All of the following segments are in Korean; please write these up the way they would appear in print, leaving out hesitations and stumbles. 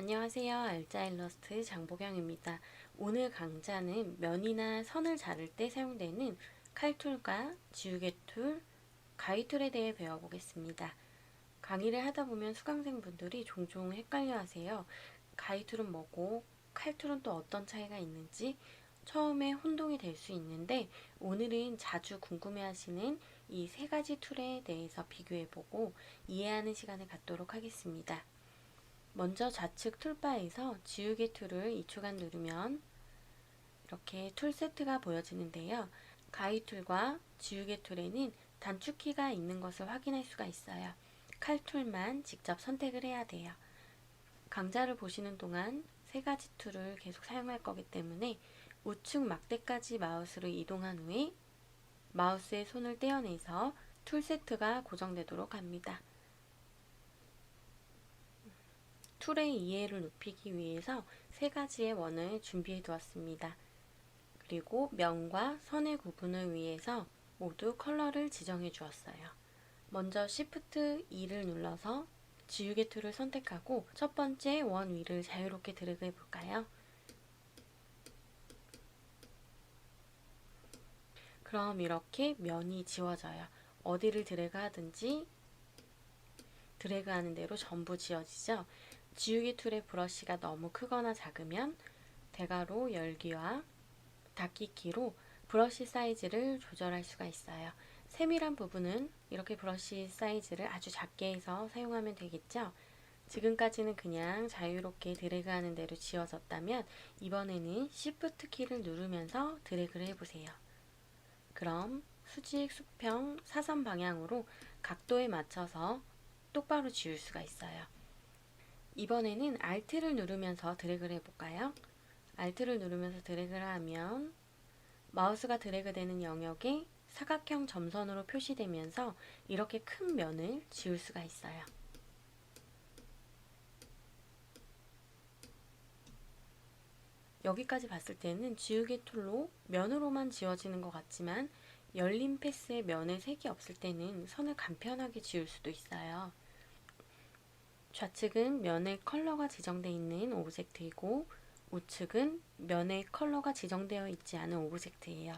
안녕하세요. 알짜 일러스트 장보경입니다. 오늘 강좌는 면이나 선을 자를 때 사용되는 칼툴과 지우개 툴, 가위툴에 대해 배워보겠습니다. 강의를 하다 보면 수강생분들이 종종 헷갈려 하세요. 가위툴은 뭐고 칼툴은 또 어떤 차이가 있는지 처음에 혼동이 될 수 있는데, 오늘은 자주 궁금해하시는 이 세 가지 툴에 대해서 비교해보고 이해하는 시간을 갖도록 하겠습니다. 먼저 좌측 툴바에서 지우개 툴을 2초간 누르면 이렇게 툴 세트가 보여지는데요. 가위 툴과 지우개 툴에는 단축키가 있는 것을 확인할 수가 있어요. 칼 툴만 직접 선택을 해야 돼요. 강좌를 보시는 동안 세 가지 툴을 계속 사용할 거기 때문에 우측 막대까지 마우스를 이동한 후에 마우스의 손을 떼어내서 툴 세트가 고정되도록 합니다. 툴의 이해를 높이기 위해서 세 가지의 원을 준비해 두었습니다. 그리고 면과 선의 구분을 위해서 모두 컬러를 지정해 주었어요. 먼저 Shift 2를 눌러서 지우개 툴을 선택하고 첫 번째 원 위를 자유롭게 드래그 해 볼까요? 그럼 이렇게 면이 지워져요. 어디를 드래그 하든지 드래그 하는 대로 전부 지워지죠. 지우개 툴의 브러쉬가 너무 크거나 작으면 대괄호 열기와 닫기 키로 브러쉬 사이즈를 조절할 수가 있어요. 세밀한 부분은 이렇게 브러쉬 사이즈를 아주 작게 해서 사용하면 되겠죠. 지금까지는 그냥 자유롭게 드래그 하는 대로 지워졌다면 이번에는 Shift 키를 누르면서 드래그를 해보세요. 그럼 수직, 수평, 사선 방향으로 각도에 맞춰서 똑바로 지울 수가 있어요. 이번에는 Alt를 누르면서 드래그를 해볼까요? Alt를 누르면서 드래그를 하면 마우스가 드래그되는 영역에 사각형 점선으로 표시되면서 이렇게 큰 면을 지울 수가 있어요. 여기까지 봤을 때는 지우개 툴로 면으로만 지워지는 것 같지만 열린 패스에 면의 색이 없을 때는 선을 간편하게 지울 수도 있어요. 좌측은 면의 컬러가 지정되어 있는 오브젝트이고 우측은 면의 컬러가 지정되어 있지 않은 오브젝트예요.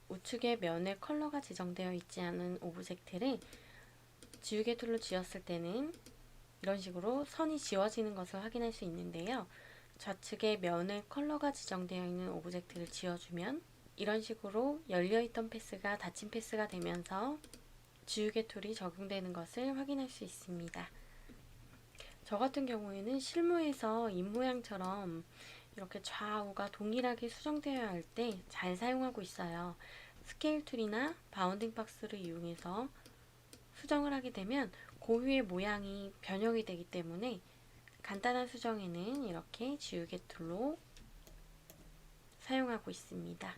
우측에 면의 컬러가 지정되어 있지 않은 오브젝트를 지우개 툴로 지웠을 때는 이런 식으로 선이 지워지는 것을 확인할 수 있는데요. 좌측에 면의 컬러가 지정되어 있는 오브젝트를 지워주면 이런 식으로 열려있던 패스가 닫힌 패스가 되면서 지우개 툴이 적용되는 것을 확인할 수 있습니다. 저 같은 경우에는 실무에서 입모양처럼 이렇게 좌우가 동일하게 수정되어야 할 때 잘 사용하고 있어요. 스케일 툴이나 바운딩 박스를 이용해서 수정을 하게 되면 고유의 모양이 변형이 되기 때문에 간단한 수정에는 이렇게 지우개 툴로 사용하고 있습니다.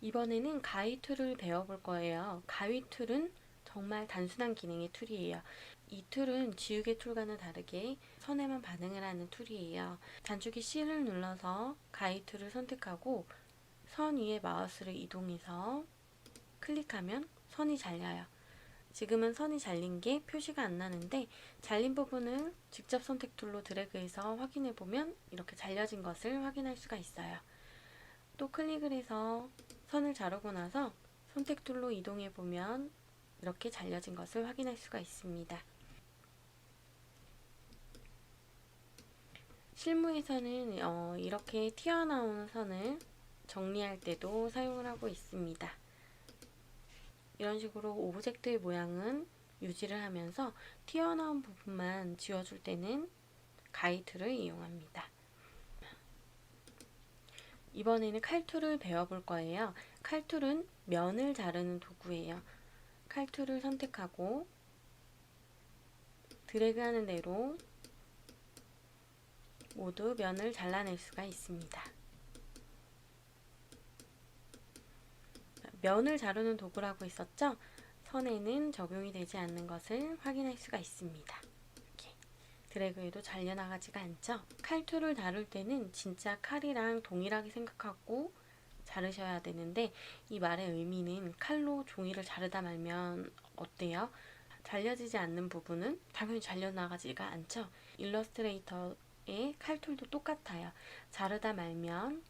이번에는 가위 툴을 배워볼 거예요. 가위 툴은 정말 단순한 기능의 툴이에요. 이 툴은 지우개 툴과는 다르게 선에만 반응을 하는 툴이에요. 단축키 C를 눌러서 가위 툴을 선택하고 선 위에 마우스를 이동해서 클릭하면 선이 잘려요. 지금은 선이 잘린 게 표시가 안 나는데 잘린 부분을 직접 선택 툴로 드래그해서 확인해 보면 이렇게 잘려진 것을 확인할 수가 있어요. 또 클릭을 해서 선을 자르고 나서 선택 툴로 이동해 보면 이렇게 잘려진 것을 확인할 수가 있습니다. 실무에서는 이렇게 튀어나오는 선을 정리할 때도 사용을 하고 있습니다. 이런 식으로 오브젝트의 모양은 유지를 하면서 튀어나온 부분만 지워줄 때는 가위 툴을 이용합니다. 이번에는 칼툴을 배워볼 거예요. 칼툴은 면을 자르는 도구예요. 칼툴을 선택하고 드래그하는 대로 모두 면을 잘라낼 수가 있습니다. 면을 자르는 도구라고 했었죠? 선에는 적용이 되지 않는 것을 확인할 수가 있습니다. 이렇게 드래그해도 잘려나가지가 않죠? 칼툴을 다룰 때는 진짜 칼이랑 동일하게 생각하고 자르셔야 되는데 이 말의 의미는 칼로 종이를 자르다 말면 어때요? 잘려지지 않는 부분은 당연히 잘려나가지가 않죠. 일러스트레이터의 칼툴도 똑같아요. 자르다 말면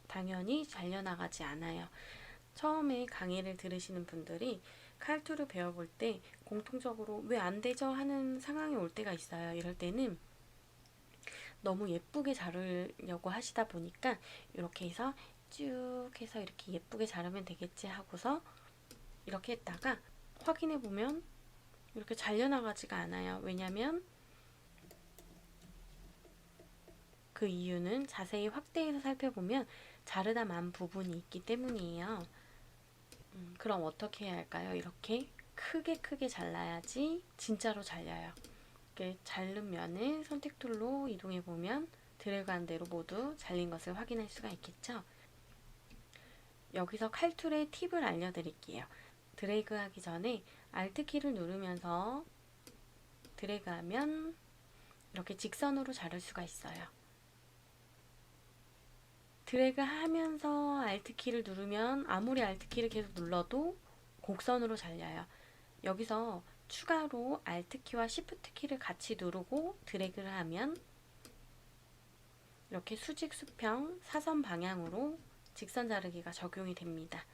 당연히 잘려나가지 않아요. 처음에 강의를 들으시는 분들이 칼툴을 배워볼 때 공통적으로 왜 안 되죠? 하는 상황이 올 때가 있어요. 이럴 때는 너무 예쁘게 자르려고 하시다 보니까 이렇게 해서 쭉 해서 이렇게 예쁘게 자르면 되겠지 하고서 이렇게 했다가 확인해 보면 이렇게 잘려나가지가 않아요. 왜냐면 그 이유는 자세히 확대해서 살펴보면 자르다 만 부분이 있기 때문이에요. 그럼 어떻게 해야 할까요? 이렇게 크게 잘라야지 진짜로 잘려요. 이렇게 자른 면을 선택 툴로 이동해 보면 드래그한 대로 모두 잘린 것을 확인할 수가 있겠죠. 여기서 칼툴의 팁을 알려드릴게요. 드래그하기 전에 Alt 키를 누르면서 드래그하면 이렇게 직선으로 자를 수가 있어요. 드래그하면서 Alt 키를 누르면 아무리 Alt 키를 계속 눌러도 곡선으로 잘려요. 여기서 추가로 Alt 키와 Shift 키를 같이 누르고 드래그를 하면 이렇게 수직 수평 사선 방향으로 직선 자르기가 적용이 됩니다.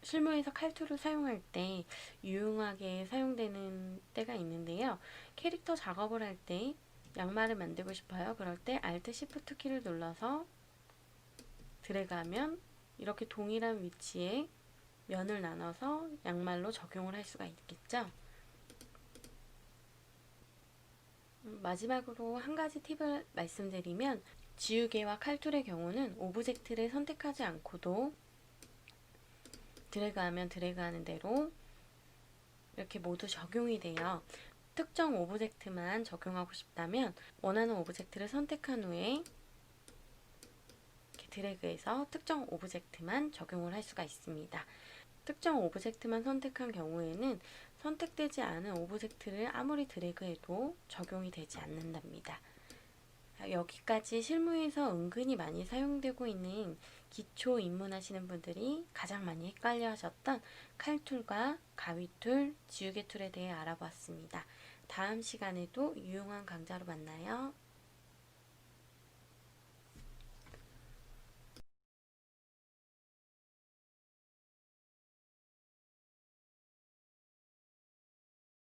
실무에서 칼툴을 사용할 때 유용하게 사용되는 때가 있는데요. 캐릭터 작업을 할 때 양말을 만들고 싶어요. 그럴 때 Alt Shift 키를 눌러서 드래그하면 이렇게 동일한 위치에 면을 나눠서 양말로 적용을 할 수가 있겠죠. 마지막으로 한 가지 팁을 말씀드리면 지우개와 칼툴의 경우는 오브젝트를 선택하지 않고도 드래그하면 드래그하는 대로 이렇게 모두 적용이 돼요. 특정 오브젝트만 적용하고 싶다면 원하는 오브젝트를 선택한 후에 이렇게 드래그해서 특정 오브젝트만 적용을 할 수가 있습니다. 특정 오브젝트만 선택한 경우에는 선택되지 않은 오브젝트를 아무리 드래그해도 적용이 되지 않는답니다. 여기까지 실무에서 은근히 많이 사용되고 있는 기초 입문하시는 분들이 가장 많이 헷갈려 하셨던 칼툴과 가위툴, 지우개 툴에 대해 알아보았습니다. 다음 시간에도 유용한 강좌로 만나요.